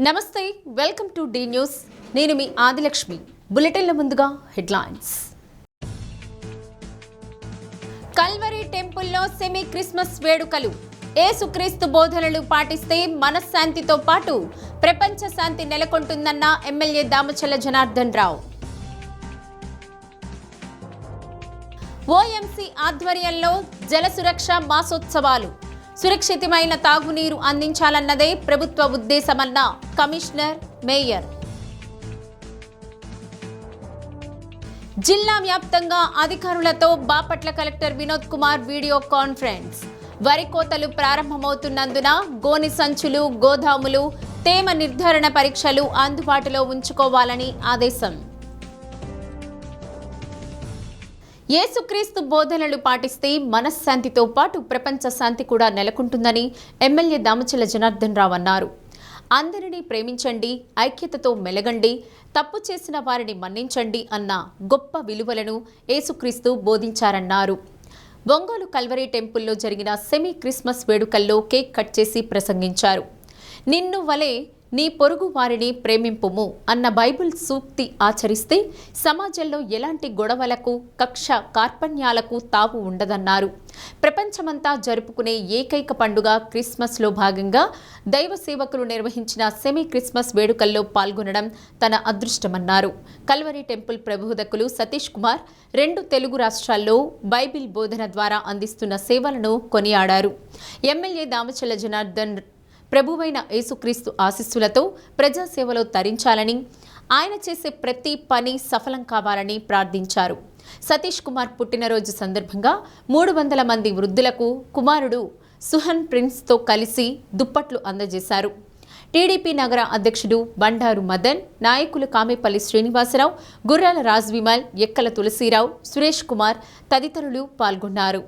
నమస్తే, welcome to D news. నేను మీ ఆదిలక్ష్మి. బులెటిన్ల ముందుగా హెడ్లైన్స్. కల్వరీ టెంపుల్లో సెమీ క్రిస్మస్ వేడుకలు. యేసుక్రీస్తు బోధనలు పాటిస్తే మనశ్శాంతితో పాటు ప్రపంచ శాంతి నెలకొంటుందన్న ఎమ్మెల్యే దామచల్ల జనార్దన్ రావు. ఓఎంసీ ఆధ్వర్యంలో జల సురక్ష మాసోత్సవాలు. సురక్షితమైన తాగునీరు అందించాలన్నదే ప్రభుత్వ ఉద్దేశమన్న కమిషనర్, మేయర్. జిల్లా వ్యాప్తంగా అధికారులతో Bapatla collector Vinod Kumar video conference. వరి కోతలు ప్రారంభమవుతున్నందున గోని సంచులు, గోదాములు, తేమ నిర్ధారణ పరీక్షలు అందుబాటులో ఉంచుకోవాలని ఆదేశం. యేసుక్రీస్తు బోధనలు పాటిస్తే మనశ్శాంతితో పాటు ప్రపంచ శాంతి కూడా నెలకొంటుందని ఎమ్మెల్యే దామచల్ల జనార్దన్ రావు అన్నారు. అందరినీ ప్రేమించండి, ఐక్యతతో మెలగండి, తప్పు చేసిన వారిని మన్నించండి అన్న గొప్ప విలువలను యేసుక్రీస్తు బోధించారన్నారు. ఒంగోలు కల్వరీ టెంపుల్లో జరిగిన సెమీ క్రిస్మస్ వేడుకల్లో కేక్ కట్ చేసి ప్రసంగించారు. నిన్ను వలె నీ పొరుగు వారిని ప్రేమింపుము అన్న బైబిల్ సూక్తి ఆచరిస్తే సమాజంలో ఎలాంటి గొడవలకు, కక్ష కార్పణ్యాలకు తావు ఉండదన్నారు. ప్రపంచమంతా జరుపుకునే ఏకైక పండుగ క్రిస్మస్లో భాగంగా దైవ సేవకులు నిర్వహించిన సెమీ క్రిస్మస్ వేడుకల్లో పాల్గొనడం తన అదృష్టమన్నారు. కల్వరీ టెంపుల్ ప్రబోధకులు సతీష్ కుమార్ 2 తెలుగు రాష్ట్రాల్లో బైబిల్ బోధన ద్వారా అందిస్తున్న సేవలను కొనియాడారు. ఎమ్మెల్యే దామచల్ల జనార్దన్ ప్రభువైన యేసుక్రీస్తు ఆశీస్సులతో ప్రజాసేవలో తరించాలని, ఆయన చేసే ప్రతి పని సఫలం కావాలని ప్రార్థించారు. సతీష్ కుమార్ పుట్టినరోజు సందర్భంగా 300 మంది వృద్ధులకు కుమారుడు సుహన్ ప్రిన్స్తో కలిసి దుప్పట్లు అందజేశారు. టీడీపీ నగర అధ్యక్షుడు బండారు మదన్, నాయకులు కామేపల్లి శ్రీనివాసరావు, గుర్రాల రాజ్ విమల్, ఎక్కల తులసీరావు, సురేష్ కుమార్ తదితరులు పాల్గొన్నారు.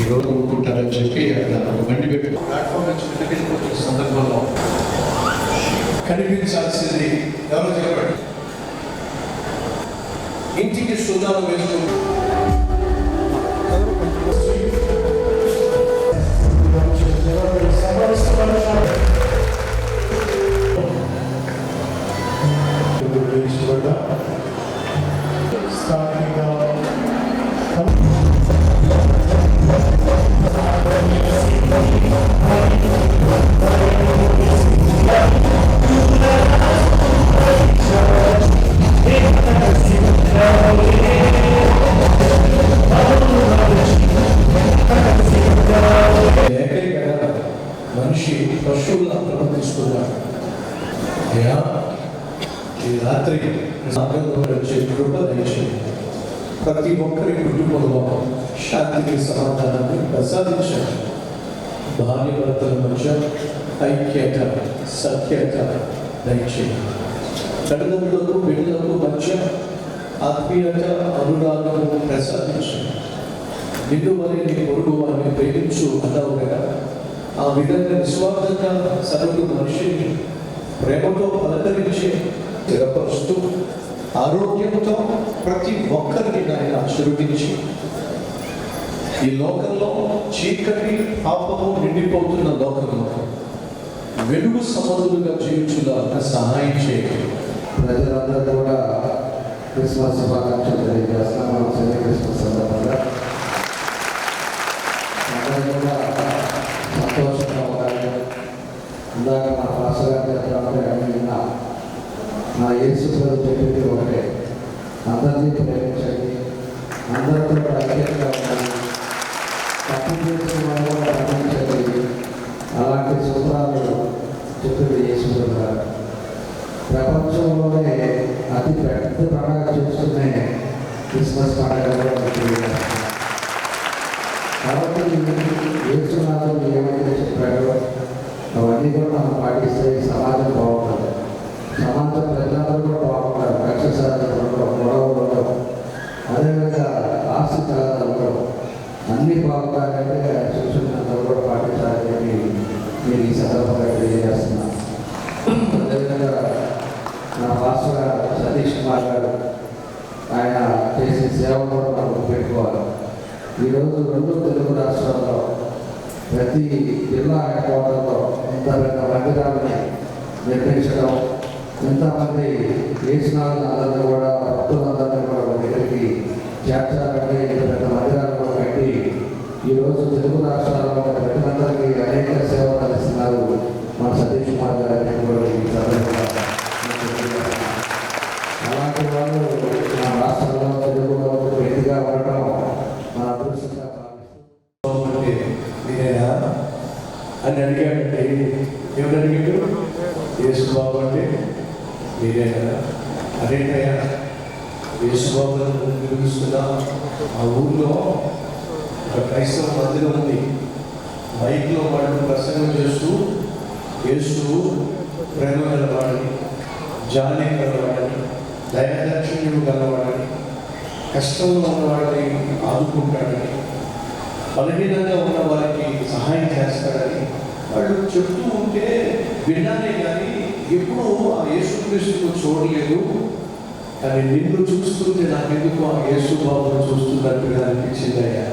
ఈరోజుకుంటారని చెప్పి బండి పెట్టి ప్లాట్ఫామ్ నుంచి వెళ్ళిపోతున్న సందర్భంలో కనిపించాల్సింది ఎవరో చెప్పండి. ఇంటికి సున్నాలు వేసుకుంటూ మనిషి పశువులను ప్రవర్తిస్తున్నారు. అయ్యా, ఈ రాత్రికి వచ్చే కృప దయచేయండి. ప్రతి ఒక్కరి కుటుంబంలో శాంతికి, సమాధానాన్ని ప్రసాదించండి. భార్య భర్తల మధ్య ఐక్యత, సఖ్యత దయచేయండి. తల్లిదండ్రులకు, బిడ్డలకు మధ్య ఆత్మీయత, అనురాగము ప్రసాదించండి. నిన్ను వలె నీ పొరుగు వారిని ప్రేమించు అన్నావు కదా, ఆ విధంగా నిస్వార్థంగా సరుకు మనిషిని ప్రేమతో పలకరించి స్థిరపరుస్తూ ఆరోగ్యంతో ప్రతి ఒక్కరిని ఆయన ఆశీర్వదించి ఈ లోకంలో చీకటి, పాపము నిండిపోతున్న లోకంలో వెలుగు సమర్థులుగా జీవించులా సహాయం చేయండి. ప్రజలందరూ కూడా క్రిస్మస్ శుభాకాంక్షలు తెలియజేస్తున్నాం. సెమీ క్రిస్మస్ సందర్భంగా అందరూ కూడా సంతోషంగా ఉండాలి. ఇందాక మా పాస్టర్ గారు చెప్పాలంటే విన్నా, నా యేసు ప్రభు చెప్పింది ఒకటే, అందరినీ ప్రేమించండి, అందరితో ఐక్యంగా ఉండాలి, తప్పు చేసిన వాళ్ళు కూడా ప్రేమించండి. అలాంటి సూత్రాలు చెప్పింది యేసు ప్రభు గారు. ప్రపంచంలోనే అతి పెద్ద పండుగ చేసుకునే క్రిస్మస్ పండుగ కూడా కాబట్టి యేసునాథుడు ఏమైతే చెప్పాడో అవన్నీ కూడా మనం పాటిస్తే సమాజం బాగుంటుంది. సమాజం ప్రజలందరూ కూడా బాగుంటారు. కక్షసాధ్యం గొడవలు ఉండవు. అదేవిధంగా ఆస్తి తగాదాలు ఉండవు. అన్నీ బాగుంటారంటే చూసినందరూ కూడా పాటించాలని మీరు ఈ సందర్భంగా తెలియజేస్తున్నాను. అదేవిధంగా నా మాస్టర్ గారు సతీష్ కుమార్ గారు ఆయన చేసిన సేవలు కూడా మనం పెట్టుకోవాలి. ఈరోజు 2 తెలుగు రాష్ట్రాల్లో ప్రతి జిల్లా హెడ్ క్వార్టర్లో ఇంత పెద్ద మందిరాన్ని నిర్మించడం, ఎంతమంది వేసినాళ్ళందరినీ కూడా భక్తులందరినీ కూడా ఒక దగ్గరికి చేర్చాలంటే ఇంత పెద్ద మందిరాన్ని కూడా కట్టి ఈరోజు తెలుగు రాష్ట్రాల్లో ప్రజలందరికీ అనేక సేవలు అందిస్తున్నారు మన సతీష్ కుమార్ గారు అనేటువంటి సందర్భంగా. అలాంటి వాళ్ళు మన రాష్ట్రంలో తెలుగులో వ్యక్తిగా ఉండటం మన అదృష్టంగా భావిస్తూ మీరేనా అని అడిగాడంటే ఏమని అడిగాడు? యేసుబాబు అంటే మీరేనా? అదేంటయ్యా యేసుబాబు పిలుస్తున్నా. ఆ ఊళ్ళో ఒక క్రైస్తవ మందిరం ఉంది. మైక్లో వాళ్ళు ప్రసంగం చేస్తూ యేసు ప్రేమ గలవాడని, జాలి గలవాడని, దయాదాక్షిణ్యం గలవాడని, కష్టంలో ఉన్నవాడిని ఆదుకుంటాడని, బలహీనంగా ఉన్న వారికి సహాయం చేస్తాడని వాళ్ళు చెప్తూ ఉంటే విన్నానే కానీ ఎప్పుడూ ఆ యేసుక్రీస్తును చూడలేదు. కానీ నిన్ను చూస్తుంటే నాకెందుకు ఆ యేసుబాబును చూస్తున్నట్టుగా అనిపించిందయ్యా.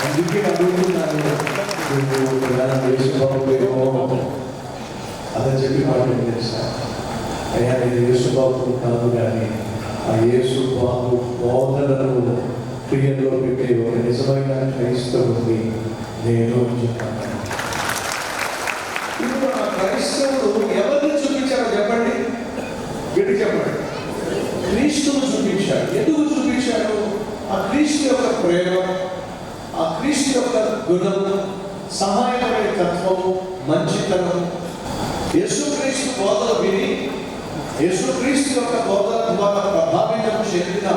అందుకే అడుగుతున్నాను, నువ్వు యేసుబాబు అదని చెప్పి మాట చేశా. అయ్యా నేను యేసుబాబు కాదు, కానీ ఆ యేసుబాబు బోధనలను క్రియలో పెట్టే ఒక నిజమైన క్రైస్తవుని నేను చెప్పాను. ఇప్పుడు ఆ క్రైస్తవుడు ఎవరిని చూపించారో చెప్పండి, గట్టి చెప్పండి. క్రీస్తును చూపించాడు. ఎందుకు చూపించాడు? ఆ క్రీస్తు యొక్క ప్రేమ, ఆ క్రీస్తు యొక్క గుణం, సహాయపడే తత్వము, మంచితనం. యేసుక్రీస్తు బోధన విని యేసుక్రీస్తు యొక్క బోధన ద్వారా ప్రభావితం చెందిన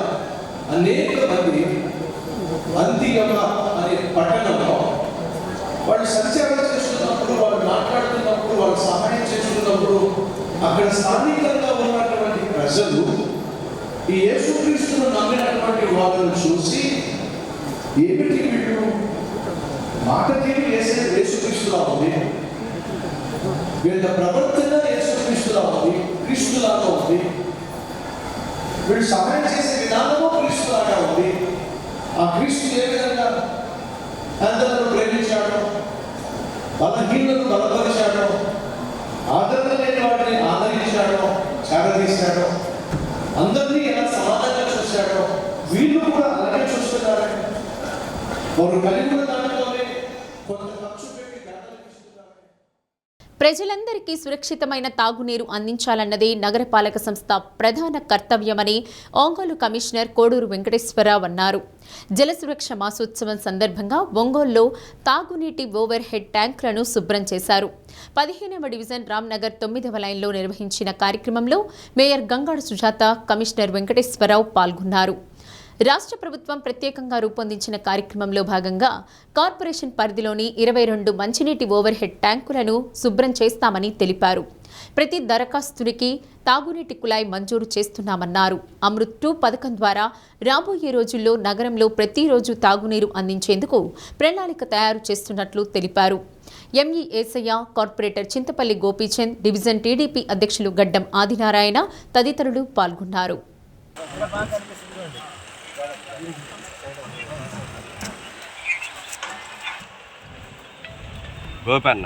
అనేక మంది అంతియమ అనే పట్టణంలో వాళ్ళు సంచారం చేస్తున్నప్పుడు, వాళ్ళు మాట్లాడుతున్నప్పుడు, వాళ్ళు సహాయం చేస్తున్నప్పుడు అక్కడ స్థానికంగా ఉన్నటువంటి ప్రజలు ఈ యేసుక్రీస్తును నమ్మినటువంటి వాళ్ళను చూసి, ఏమిటి వీళ్ళు మాట తీరు యేసుక్రీస్తులా ఉంది, వీళ్ళ ప్రవర్తన యేసుక్రీస్తులా ఉంది, క్రీస్తులాగా ఉంది, వీళ్ళు సహాయం చేసే విధానము క్రీస్తులాగా ఉంది. ఆ క్రీస్తు ఏ విధంగా అందరూ ప్రేమించాడో, బలహీనను బలపరిచాడో, ఆదరణ లేని వాటిని ఆదరించాడో, చేరదీశాడో, అందరినీ ఎలా సమానంగా చూశాడో వీళ్ళు కూడా అలాగే చూస్తున్నారు. వారు కలిగి ఉన్న దాంట్లోనే కొంత ఖర్చు పెట్టి దాదాపు. ప్రజలందరికీ సురక్షితమైన తాగునీరు అందించాలన్నదే నగరపాలక సంస్థ ప్రధాన కర్తవ్యమని ఒంగోలు కమిషనర్ కోడూరు వెంకటేశ్వరరావు అన్నారు. జల సురక్ష మాసోత్సవం సందర్భంగా ఒంగోలులో తాగునీటి ఓవర్ హెడ్ ట్యాంకులను శుభ్రం చేశారు. 15వ డివిజన్ రామ్నగర్ 9వ లైన్లో నిర్వహించిన కార్యక్రమంలో మేయర్ గంగాడ సుజాత, కమిషనర్ వెంకటేశ్వరరావు పాల్గొన్నారు. రాష్ట్ర ప్రభుత్వం ప్రత్యేకంగా రూపొందించిన కార్యక్రమంలో భాగంగా కార్పొరేషన్ పరిధిలోని 22 మంచినీటి ఓవర్ హెడ్ ట్యాంకులను శుభ్రం చేస్తామని తెలిపారు. ప్రతి దరఖాస్తునికి తాగునీటి కుళాయి మంజూరు చేస్తున్నామన్నారు. అమృత్ 2 పథకం ద్వారా రాబోయే రోజుల్లో నగరంలో ప్రతిరోజు తాగునీరు అందించేందుకు ప్రణాళిక తయారు చేస్తున్నట్లు తెలిపారు. ME Yesayya, corporator Chintapalli Gopichand, division TDP అధ్యక్షులు గడ్డం ఆదినారాయణ తదితరులు పాల్గొన్నారు. గోపన్న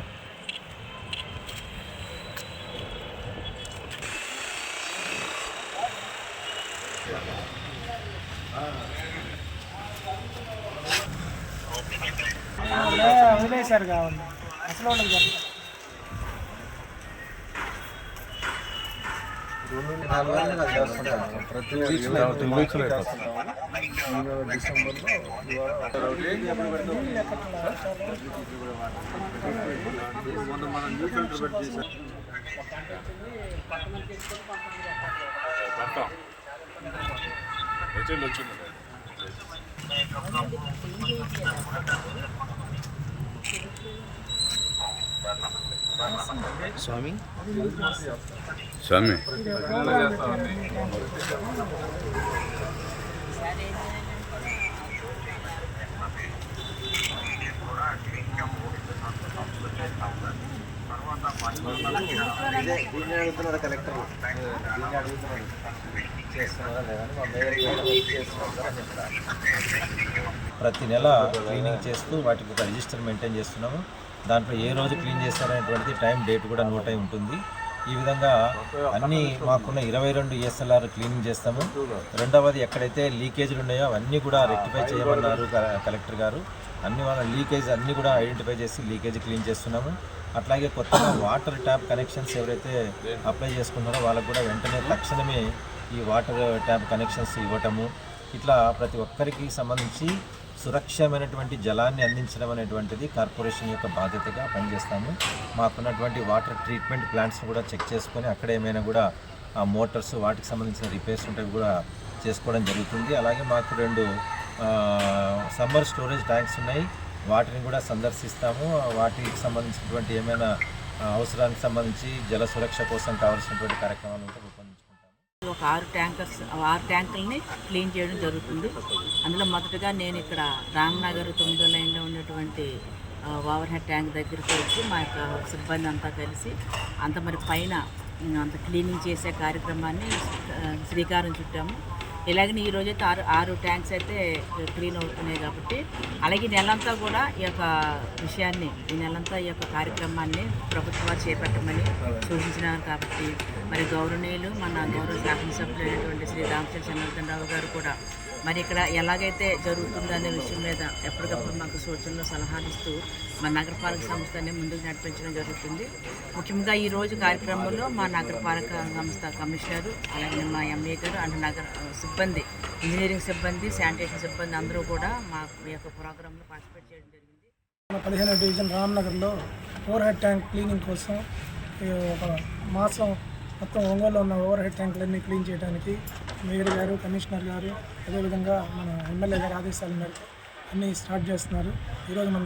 వదిలేశారు కావాలి అసలు ఉండదు. స్వామి దీన్ని అడుగుతున్నాడు కలెక్టర్, దీన్ని అడుగుతున్నాడు చేస్తున్నారా లేదని మా మేయర్ చేస్తున్నాం చెప్తాను. ప్రతి నెల క్లీనింగ్ చేస్తూ వాటికి ఒక రిజిస్టర్ మెయింటైన్ చేస్తున్నాము. దాంట్లో ఏ రోజు క్లీన్ చేస్తారనేటువంటిది టైం డేట్ కూడా నోట్ అయి ఉంటుంది. ఈ విధంగా అన్నీ మాకున్న 22 ESLR క్లీనింగ్ చేస్తాము. రెండవది ఎక్కడైతే లీకేజీలు ఉన్నాయో అవన్నీ కూడా రెక్టిఫై చేయమన్నారు కలెక్టర్ గారు. అన్ని వాళ్ళ లీకేజ్ అన్నీ కూడా ఐడెంటిఫై చేసి లీకేజ్ క్లీన్ చేస్తున్నాము. అట్లాగే కొత్తగా వాటర్ ట్యాప్ కనెక్షన్స్ ఎవరైతే అప్లై చేసుకున్నారో వాళ్ళకు కూడా వెంటనే తక్షణమే ఈ వాటర్ ట్యాప్ కనెక్షన్స్ ఇవ్వటము. ఇట్లా ప్రతి ఒక్కరికి సంబంధించి సురక్షమైనటువంటి జలాన్ని అందించడం అనేటువంటిది కార్పొరేషన్ యొక్క బాధ్యతగా పనిచేస్తాము. మాకున్నటువంటి వాటర్ ట్రీట్మెంట్ ప్లాంట్స్ కూడా చెక్ చేసుకొని అక్కడ ఏమైనా కూడా ఆ మోటార్స్ వాటికి సంబంధించిన రిపేర్స్ ఉంటే కూడా చేసుకోవడం జరుగుతుంది. అలాగే మాకు 2 సమ్మర్ స్టోరేజ్ ట్యాంక్స్ ఉన్నాయి, వాటిని కూడా సందర్శిస్తాము. వాటికి సంబంధించినటువంటి ఏమైనా అవసరానికి సంబంధించి జల సురక్ష కోసం కావాల్సినటువంటి కార్యక్రమాలు ఉంటే రూపొందించుకుంటాము. ఒక 6 ట్యాంకుల్ని క్లీన్ చేయడం జరుగుతుంది. అందులో మొదటగా నేను ఇక్కడ రామ్నగర్ 9వ లైన్లో ఉన్నటువంటి ఓవర్ హెడ్ ట్యాంక్ దగ్గరికి వచ్చి మా యొక్క సిబ్బంది అంతా కలిసి అంత మరి పైన అంత క్లీనింగ్ చేసే కార్యక్రమాన్ని శ్రీకారం చుట్టాము. ఇలాగని ఈరోజైతే 6 ట్యాంక్స్ అయితే క్లీన్ అవుతున్నాయి కాబట్టి అలాగే నెలంతా కూడా ఈ యొక్క విషయాన్ని ఈ నెలంతా ఈ యొక్క కార్యక్రమాన్ని ప్రభుత్వాలు చేపట్టమని సూచించినారు. కాబట్టి మరి గౌరవనీయులు మన గౌరవ శాసనసభ్యులు అయినటువంటి శ్రీ దామచల జనార్దన్ రావు గారు కూడా మరి ఇక్కడ ఎలాగైతే జరుగుతుందో అనే విషయం మీద ఎప్పటికప్పుడు మాకు సూచనలు సలహాలు ఇస్తూ మా నగరపాలక సంస్థని ముందుకు నడిపించడం జరుగుతుంది. ముఖ్యంగా ఈరోజు కార్యక్రమంలో మా నగరపాలక సంస్థ కమిషనరు అలాగే మా ఎంఏ గారు అండ్ నగర సిబ్బంది, ఇంజనీరింగ్ సిబ్బంది, శానిటేషన్ సిబ్బంది అందరూ కూడా మా యొక్క ప్రోగ్రాంలో పార్టిసిపేట్ చేయడం జరిగింది. 15వ డివిజన్ రామ్నగర్లో ఓవర్ హెడ్ ట్యాంక్ క్లీనింగ్ కోసం ఒక మాసం మొత్తం ఒంగోలులో ఉన్న ఓవర్ హెడ్ ట్యాంకులన్నీ క్లీన్ చేయడానికి మేయర్ గారు, కమిషనర్ గారు, అదేవిధంగా మన ఎమ్మెల్యే గారి ఆదేశాల మేరకు అన్నీ స్టార్ట్ చేస్తున్నారు. ఈరోజు మన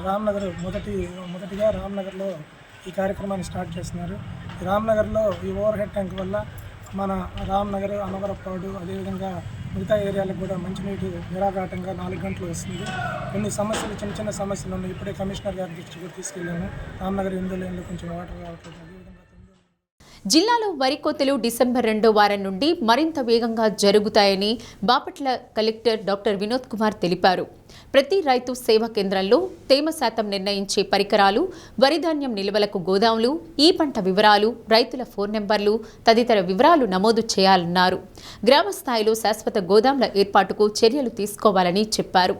మొదటిగా రామ్నగర్లో ఈ కార్యక్రమాన్ని స్టార్ట్ చేస్తున్నారు. ఈ రామ్నగర్లో ఈ ఓవర్ హెడ్ ట్యాంక్ వల్ల మన రామ్నగర్, అనవరపాడు, అదేవిధంగా మిగతా ఏరియాలకు కూడా మంచినీటి నిరాఘాటంగా 4 గంటలు వస్తుంది. కొన్ని సమస్యలు, చిన్న సమస్యలు ఉన్నాయి. ఇప్పుడే కమిషనర్ గారి దృష్టికి కూడా తీసుకెళ్ళాము. రామ్నగర్ 8వ లైన్లో కొంచెం వాటర్ రావట్లేదు. జిల్లాలో వరి కోతలు డిసెంబర్ 2వ వారం నుండి మరింత వేగంగా జరుగుతాయని బాపట్ల కలెక్టర్ డాక్టర్ వినోద్ కుమార్ తెలిపారు. ప్రతి రైతు సేవా కేంద్రంలో తేమ శాతం నిర్ణయించే పరికరాలు, వరిధాన్యం నిల్వలకు గోదాములు, ఈ పంట వివరాలు, రైతుల ఫోన్ నెంబర్లు తదితర వివరాలు నమోదు చేయాలన్నారు. గ్రామ స్థాయిలో శాశ్వత గోదాంల ఏర్పాటుకు చర్యలు తీసుకోవాలని చెప్పారు.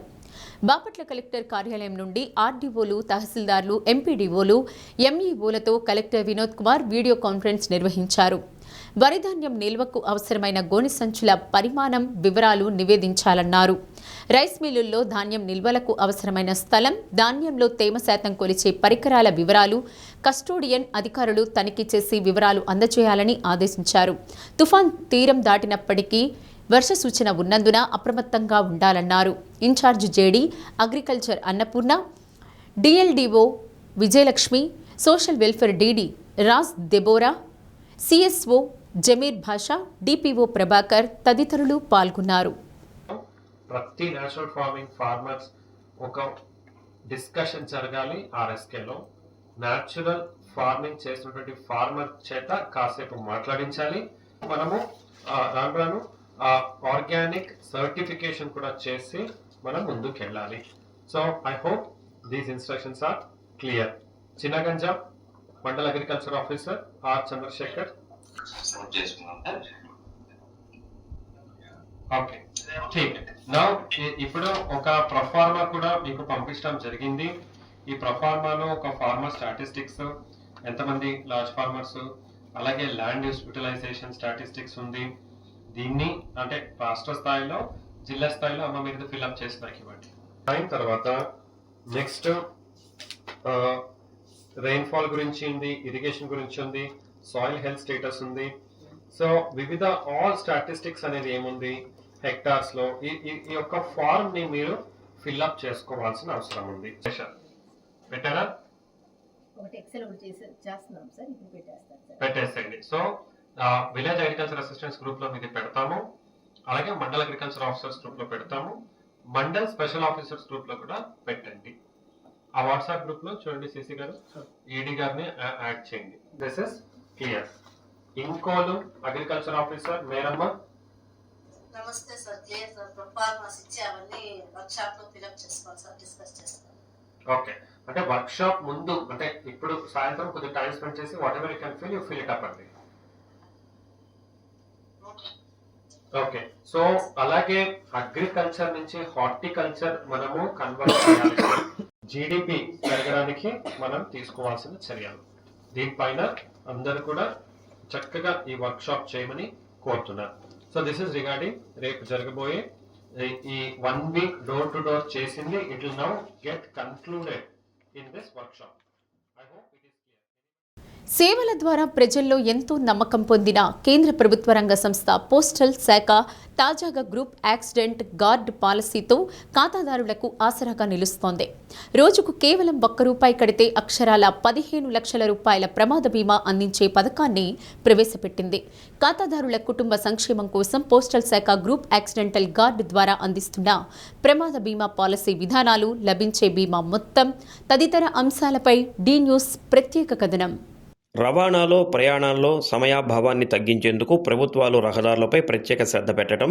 బాపట్ల కలెక్టర్ కార్యాలయం నుండి ఆర్డీఓలు, తహసీల్దార్లు, ఎంపీడీఓలు, ఎంఈఓలతో collector Vinod Kumar video conference నిర్వహించారు. వరిధాన్యం నిల్వకు అవసరమైన గోనె సంచుల పరిమాణం, వివరాలు నివేదించాలన్నారు. రైస్ మిల్లుల్లో ధాన్యం నిల్వలకు అవసరమైన స్థలం, ధాన్యంలో తేమ శాతం కొలిచే పరికరాల వివరాలు కస్టోడియన్ అధికారులు తనిఖీ చేసి వివరాలు అందజేయాలని ఆదేశించారు. తుఫాన్ తీరం దాటినప్పటికీ వర్ష సూచన ఉన్నందున అప్రమత్తంగా ఉండాలన్నారు. In charge JD agriculture Annapurna, DLDO Vijayalakshmi, social welfare DD Raj Deborah, CSO Jameer Basha, DPO Prabhakar తదితరులు పాల్గొన్నారు. ప్రతి నేచురల్ ఫార్మింగ్ ఫార్మర్స్ ఒక డిస్కషన్ జరగాలి. ఆర్ఎస్కేలో నేచురల్ ఫార్మింగ్ చేసినటువంటి ఫార్మర్ చేత కాసేపు మాట్లాడించాలి. మనము రాను ఆర్గానిక్ సర్టిఫికేషన్ కూడా చేసి మనం ముందుకు వెళ్ళాలి. So I hope these instructions are clear. Chinnaganjam మండల agriculture officer R Chandrasekhar. Okay, ఠీక్. నా ఇప్పుడు ఒక ప్రొఫార్మా కూడా మీకు పంపించడం జరిగింది. ఈ ప్రొఫార్మాలో ఒక ఫార్మర్ స్టాటిస్టిక్స్, ఎంతమంది లార్జ్ ఫార్మర్స్, అలాగే ల్యాండ్ యూటిలైజేషన్ స్టాటిస్టిక్స్ ఉంది. దీన్ని అంటే రాష్ట్ర స్థాయిలో, జిల్లా స్థాయిలో అమ్మ మీరు ఫిల్అప్ చేసి నాకు ఇవ్వండి. అయిన తర్వాత నెక్స్ట్ రెయిన్ఫాల్ గురించి ఉంది, ఇరిగేషన్ గురించి ఉంది, సాయిల్ హెల్త్ స్టేటస్ ఉంది. సో వివిధ ఆల్ స్టాటిస్టిక్స్ అనేది ఏముంది హెక్టార్స్ లో, ఈ యొక్క ఫార్మ్ ని మీరు ఫిల్అప్ చేసుకోవాల్సిన అవసరం ఉంది. పెట్టారా? పెట్టేసేయండి. So village agriculture assistants group లో ఇది పెడతాము. అలాగే మండల్ అగ్రికల్చర్ ఆఫీసర్స్ గ్రూప్ లో పెడతాము. మండల్ స్పెషల్ ఆఫీసర్స్ గ్రూప్ లో కూడా పెట్టండి. ఆ వాట్సాప్ గ్రూప్ లో చూడండి, సిసి గారు, ఈడీ గారిని యాడ్ చేయండి. This is clear. Inkollu agriculture officer Meramma. నమస్తే సార్. Clear sir. ప్రొఫార్మర్స్ ఇచ్చి అవన్నీ వర్క్ షాప్ లో ఫిల్అప్ చేసుకోవాలి సార్. డిస్కస్ చేస్తాం. ఓకే, అంటే వర్క్ షాప్ ముందు అంటే ఇప్పుడు సాయంత్రం కొద్దిగా టైం స్పెండ్ చేసి whatever you can fill you fill it up అండి. ఓకే, సో అలాగే అగ్రికల్చర్ నుంచి హార్టికల్చర్ మనము కన్వర్ట్ చేయాలి. జీడిపి పెరగడానికి మనం తీసుకోవాల్సిన చర్యలు, దీనిపైన అందరూ కూడా చక్కగా ఈ వర్క్ షాప్ చేయమని కోరుతున్నారు. సో దిస్ ఇస్ రిగార్డింగ్ రేపు జరగబోయే ఈ 1 week డోర్ టు డోర్ చేసింది. It will now get concluded in this work shop. I hope it is clear. సేవల ద్వారా ప్రజల్లో ఎంతో నమ్మకం పొందిన కేంద్ర ప్రభుత్వ రంగ సంస్థ పోస్టల్ శాఖ తాజాగా గ్రూప్ యాక్సిడెంట్ గార్డ్ పాలసీతో ఖాతాదారులకు ఆసరాగా నిలుస్తోంది. రోజుకు కేవలం ₹1 కడితే అక్షరాల 15 లక్షల రూపాయల ప్రమాద బీమా అందించే పథకాన్ని ప్రవేశపెట్టింది. ఖాతాదారుల కుటుంబ సంక్షేమం కోసం పోస్టల్ శాఖ గ్రూప్ యాక్సిడెంటల్ గార్డ్ ద్వారా అందిస్తున్న ప్రమాద బీమా పాలసీ విధానాలు, లభించే బీమా మొత్తం తదితర అంశాలపై డి న్యూస్ ప్రత్యేక కథనం. రవాణాలో ప్రయాణాల్లో సమయాభావాన్ని తగ్గించేందుకు ప్రభుత్వాలు రహదారులపై ప్రత్యేక శ్రద్ధ పెట్టడం,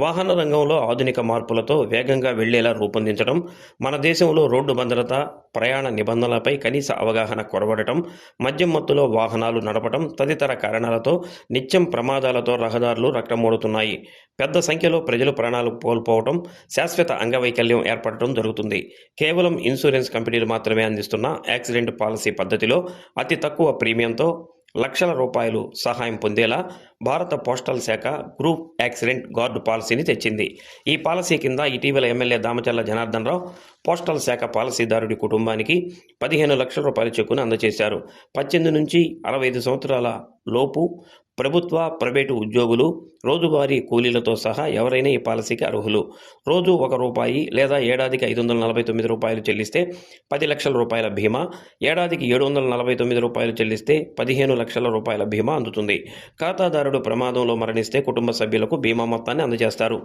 వాహన రంగంలో ఆధునిక మార్పులతో వేగంగా వెళ్లేలా రూపొందించడం, మన దేశంలో రోడ్డు భద్రత, ప్రయాణ నిబంధనలపై కనీస అవగాహన కొరవడటం, మద్యం మత్తులో వాహనాలు నడపడం తదితర కారణాలతో నిత్యం ప్రమాదాలతో రహదారులు రక్తమోడుతున్నాయి. పెద్ద సంఖ్యలో ప్రజలు ప్రాణాలు కోల్పోవడం, శాశ్వత అంగవైకల్యం ఏర్పడటం జరుగుతుంది. కేవలం ఇన్సూరెన్స్ కంపెనీలు మాత్రమే అందిస్తున్న యాక్సిడెంట్ పాలసీ పద్ధతిలో అతి తక్కువ ప్రీమియంతో లక్షల రూపాయలు సహాయం పొందేలా భారత పోస్టల్ శాఖ గ్రూప్ యాక్సిడెంట్ గార్డు పాలసీని తెచ్చింది. ఈ పాలసీ కింద ఇటీవల ఎమ్మెల్యే దామచర్ల జనార్దన్ రావు పోస్టల్ శాఖ పాలసీదారుడి కుటుంబానికి 15 లక్షల రూపాయల చెక్కును అందజేశారు. 18 నుంచి 65 సంవత్సరాల లోపు ప్రభుత్వ, ప్రైవేటు ఉద్యోగులు, రోజువారీ కూలీలతో సహా ఎవరైనా ఈ పాలసీకి అర్హులు. రోజు ₹1 లేదా ఏడాదికి ₹549 చెల్లిస్తే 10 లక్షల రూపాయల బీమా, ఏడాదికి ₹749 చెల్లిస్తే 15 లక్షల రూపాయల బీమా అందుతుంది. ఖాతాదారుడు ప్రమాదంలో మరణిస్తే కుటుంబ సభ్యులకు బీమా మొత్తాన్ని అందజేస్తారు.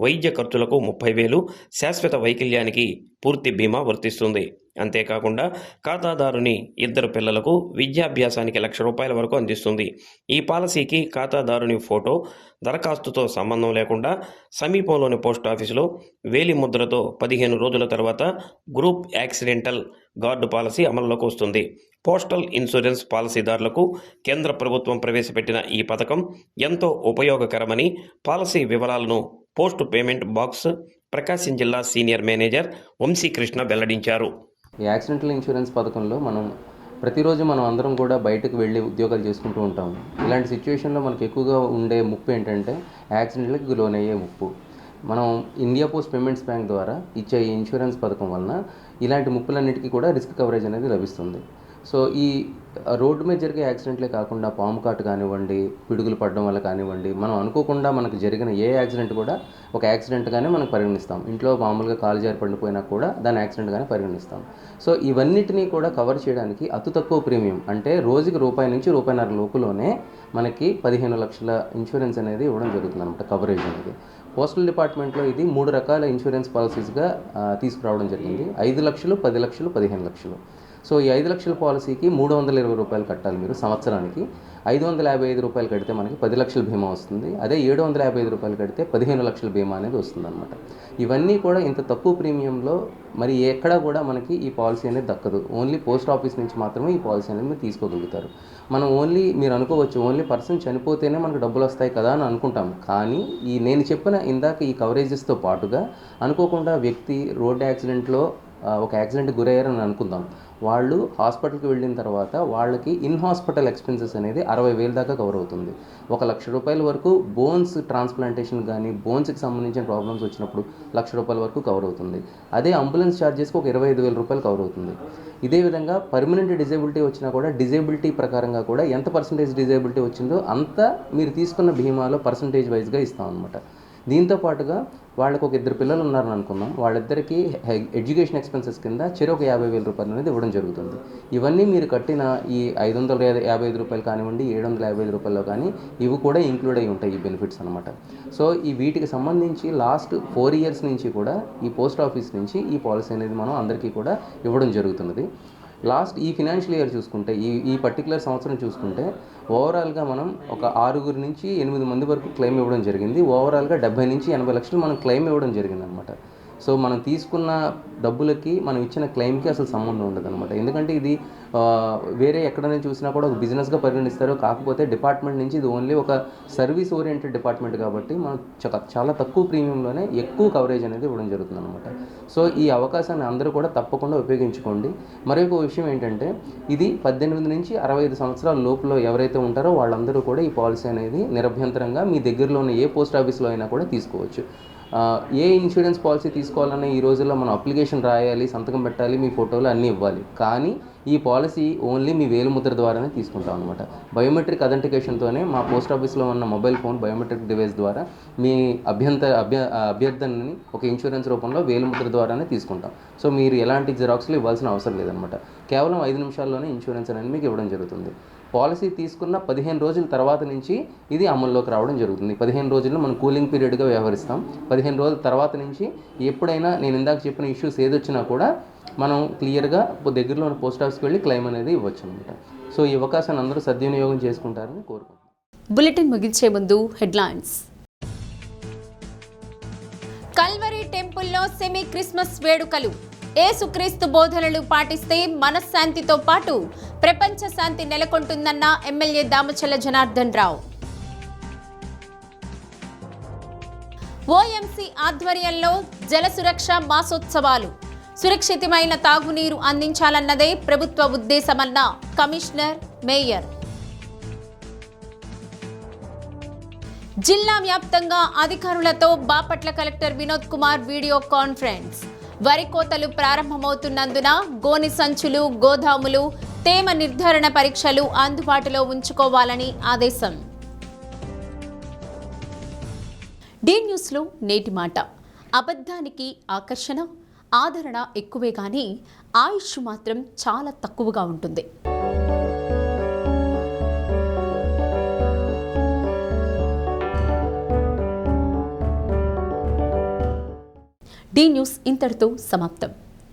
వైద్య ఖర్చులకు 30,000, శాశ్వత వైకల్యానికి పూర్తి బీమా వర్తిస్తుంది. అంతేకాకుండా ఖాతాదారుని 2 పిల్లలకు విద్యాభ్యాసానికి ₹1,00,000 వరకు అందిస్తుంది. ఈ పాలసీకి ఖాతాదారుని ఫోటో, దరఖాస్తుతో సంబంధం లేకుండా సమీపంలోని పోస్టాఫీసులో వేలి ముద్రతో 15 రోజుల తర్వాత గ్రూప్ యాక్సిడెంటల్ గార్డు పాలసీ అమల్లోకి వస్తుంది. పోస్టల్ ఇన్సూరెన్స్ పాలసీదారులకు కేంద్ర ప్రభుత్వం ప్రవేశపెట్టిన ఈ పథకం ఎంతో ఉపయోగకరమని పాలసీ వివరాలను పోస్ట్ పేమెంట్ బాక్స్ ప్రకాశం జిల్లా సీనియర్ మేనేజర్ వంశీకృష్ణ వెల్లడించారు. ఈ యాక్సిడెంటల్ ఇన్సూరెన్స్ పథకంలో ప్రతిరోజు మనం అందరం కూడా బయటకు వెళ్ళి ఉద్యోగాలు చేసుకుంటూ ఉంటాం. ఇలాంటి సిచ్యువేషన్లో మనకు ఎక్కువగా ఉండే ముప్పు ఏంటంటే యాక్సిడెంట్లకు లోనయ్యే ముప్పు. మనం ఇండియా పోస్ట్ పేమెంట్స్ బ్యాంక్ ద్వారా ఇచ్చే ఈ ఇన్సూరెన్స్ పథకం వలన ఇలాంటి ముప్పులన్నిటికీ కూడా రిస్క్ కవరేజ్ అనేది లభిస్తుంది. సో ఈ రోడ్డు మీద జరిగే యాక్సిడెంట్లే కాకుండా పాము కాటు కానివ్వండి, పిడుగులు పడడం వల్ల కానివ్వండి, మనం అనుకోకుండా మనకు జరిగిన ఏ యాక్సిడెంట్ కూడా ఒక యాక్సిడెంట్గానే మనం పరిగణిస్తాం. ఇంట్లో మామూలుగా కాలు జారి పడిపోయినా కూడా దాన్ని యాక్సిడెంట్గానే పరిగణిస్తాం. సో ఇవన్నిటినీ కూడా కవర్ చేయడానికి అతి తక్కువ ప్రీమియం అంటే రోజుకి ₹1 నుంచి ₹1.5 లోపులోనే మనకి 15 లక్షల ఇన్సూరెన్స్ అనేది ఇవ్వడం జరుగుతుంది అనమాట, కవరేజ్ అనేది. పోస్టల్ డిపార్ట్మెంట్లో ఇది 3 రకాల ఇన్సూరెన్స్ పాలసీస్గా తీసుకురావడం జరిగింది. 5 లక్షలు, 10 లక్షలు, 15 లక్షలు. సో ఈ 5 లక్షల పాలసీకి ₹320 కట్టాలి మీరు సంవత్సరానికి. ₹555 కడితే మనకి 10 లక్షల బీమా వస్తుంది. అదే ₹755 కడితే 15 లక్షల బీమా అనేది వస్తుంది అనమాట. ఇవన్నీ కూడా ఇంత తక్కువ ప్రీమియంలో మరి ఎక్కడా కూడా మనకి ఈ పాలసీ అనేది దక్కదు. ఓన్లీ పోస్ట్ ఆఫీస్ నుంచి మాత్రమే ఈ పాలసీ అనేది మీరు తీసుకోగలుగుతారు. మనం మీరు అనుకోవచ్చు ఓన్లీ పర్సన్ చనిపోతేనే మనకు డబ్బులు వస్తాయి కదా అని అనుకుంటాం. కానీ నేను చెప్పిన ఇందాక ఈ కవరేజెస్తో పాటుగా అనుకోకుండా వ్యక్తి రోడ్ యాక్సిడెంట్లో ఒక యాక్సిడెంట్కి గురయ్యారని అనుకుందాం. వాళ్ళు హాస్పిటల్కి వెళ్ళిన తర్వాత వాళ్ళకి ఇన్ హాస్పిటల్ ఎక్స్పెన్సెస్ అనేది 60,000 దాకా కవర్ అవుతుంది. ₹1,00,000 వరకు బోన్స్ ట్రాన్స్ప్లాంటేషన్ కానీ బోన్స్కి సంబంధించిన ప్రాబ్లమ్స్ వచ్చినప్పుడు ₹1,00,000 వరకు కవర్ అవుతుంది. అదే అంబులెన్స్ ఛార్జెస్కి ఒక ₹25,000 కవర్ అవుతుంది. ఇదే విధంగా పర్మనెంట్ డిజేబిలిటీ వచ్చినా కూడా డిజేబిలిటీ ప్రకారంగా కూడా ఎంత పర్సంటేజ్ డిజేబిలిటీ వచ్చిందో అంత మీరు తీసుకున్న బీమాలో పర్సంటేజ్ వైజ్గా ఇస్తాం అనమాట. దీంతో పాటుగా వాళ్ళకు ఒక 2 పిల్లలు ఉన్నారని అనుకుందాం. వాళ్ళిద్దరికీ ఎడ్యుకేషన్ ఎక్స్పెన్సెస్ కింద చెరొక ₹50,000 అనేది ఇవ్వడం జరుగుతుంది. ఇవన్నీ మీరు కట్టిన ఈ ₹555 కానివ్వండి, ₹755 కానీ ఇవి కూడా ఇంక్లూడ్ అయి ఉంటాయి ఈ బెనిఫిట్స్ అనమాట. సో ఈ వీటికి సంబంధించి లాస్ట్ 4 ఇయర్స్ నుంచి కూడా ఈ పోస్ట్ ఆఫీస్ నుంచి ఈ పాలసీ అనేది మనం అందరికీ కూడా ఇవ్వడం జరుగుతున్నది. లాస్ట్ ఈ ఫినాన్షియల్ ఇయర్ చూసుకుంటే ఈ పర్టికులర్ సంవత్సరం చూసుకుంటే ఓవరాల్గా మనం ఒక 6 నుంచి 8 మంది వరకు క్లెయిమ్ ఇవ్వడం జరిగింది. ఓవరాల్గా 70 నుంచి 80 లక్షలు మనం క్లెయిమ్ ఇవ్వడం జరిగింది అనమాట. సో మనం తీసుకున్న డబ్బులకి మనం ఇచ్చిన క్లెయిమ్కి అసలు సంబంధం ఉండదు అనమాట. ఎందుకంటే ఇది వేరే ఎక్కడైనా చూసినా కూడా ఒక బిజినెస్గా పరిగణిస్తారు. కాకపోతే డిపార్ట్మెంట్ నుంచి ఇది ఓన్లీ ఒక సర్వీస్ ఓరియంటెడ్ డిపార్ట్మెంట్ కాబట్టి మనం చాలా తక్కువ ప్రీమియంలోనే ఎక్కువ కవరేజ్ అనేది ఇవ్వడం జరుగుతుంది అనమాట. సో ఈ అవకాశాన్ని అందరూ కూడా తప్పకుండా ఉపయోగించుకోండి. మరొక విషయం ఏంటంటే ఇది 18 నుంచి 65 సంవత్సరాల లోపులో ఎవరైతే ఉంటారో వాళ్ళందరూ కూడా ఈ పాలసీ అనేది నిరభ్యంతరంగా మీ దగ్గరలో ఉన్న ఏ పోస్ట్ ఆఫీస్లో అయినా కూడా తీసుకోవచ్చు. ఏ ఇన్సూరెన్స్ పాలసీ తీసుకోవాలన్నా ఈ రోజుల్లో మనం అప్లికేషన్ రాయాలి, సంతకం పెట్టాలి, మీ ఫోటోలు అన్నీ ఇవ్వాలి. కానీ ఈ పాలసీ ఓన్లీ మీ వేలిముద్ర ద్వారానే తీసుకుంటాం అనమాట. బయోమెట్రిక్ అథెంటికేషన్తోనే మా పోస్ట్ ఆఫీస్లో ఉన్న మొబైల్ ఫోన్ బయోమెట్రిక్ డివైస్ ద్వారా మీ అభ్యర్థనని ఒక ఇన్సూరెన్స్ రూపంలో వేలిముద్ర ద్వారానే తీసుకుంటాం. సో మీరు ఎలాంటి జిరాక్స్లు ఇవ్వాల్సిన అవసరం లేదనమాట. కేవలం 5 నిమిషాల్లోనే ఇన్సూరెన్స్ అనేది మీకు ఇవ్వడం జరుగుతుంది. పాలసీ తీసుకున్న 15 రోజుల తర్వాత నుంచి ఇది అమల్లోకి రావడం జరుగుతుంది. 15 రోజుల్లో మనం కూలింగ్ పీరియడ్గా వ్యవహరిస్తాం. 15 రోజుల తర్వాత నుంచి ఎప్పుడైనా నేను ఇందాక చెప్పిన ఇష్యూస్ ఏదొచ్చినా కూడా మనం క్లియర్గా దగ్గరలో ఉన్న పోస్ట్ ఆఫీస్కి వెళ్ళి క్లెయిమ్ అనేది ఇవ్వచ్చు అనమాట. సో ఈ అవకాశాన్ని అందరూ సద్వినియోగం చేసుకుంటారని కోరుకుంటున్నాను. బులెటిన్ ముగించే ముందు హెడ్లైన్స్. కల్వరి టెంపుల్లో సెమీ క్రిస్మస్ వేడుకలు. యేసుక్రీస్తు బోధనలు పాటిస్తే మనశ్శాంతితో పాటు ప్రపంచ శాంతి నెలకొంటుందన్న ఎమ్మెల్యే దామచల జనార్దన్ రావు. ఓఎంసీ ఆధ్వర్యంలో జల సురక్ష మాసోత్సవాలు. సురక్షితమైన తాగునీరు అందించాలన్నదే ప్రభుత్వ ఉద్దేశమన్న కమిషనర్, మేయర్. జిల్లా వ్యాప్తంగా అధికారులతో Bapatla collector Vinod Kumar video conference. వరి కోతలు ప్రారంభమవుతున్నందున గోని సంచులు, గోదాములు, తేమ నిర్ధారణ పరీక్షలు అందుబాటులో ఉంచుకోవాలని ఆదేశం. డి న్యూస్లో నేటి మాట. అబద్ధానికి ఆకర్షణ, ఆదరణ ఎక్కువే కానీ ఆయుష్ మాత్రం చాలా తక్కువగా ఉంటుంది. డి న్యూస్ ఇంతటితో సమాప్తం.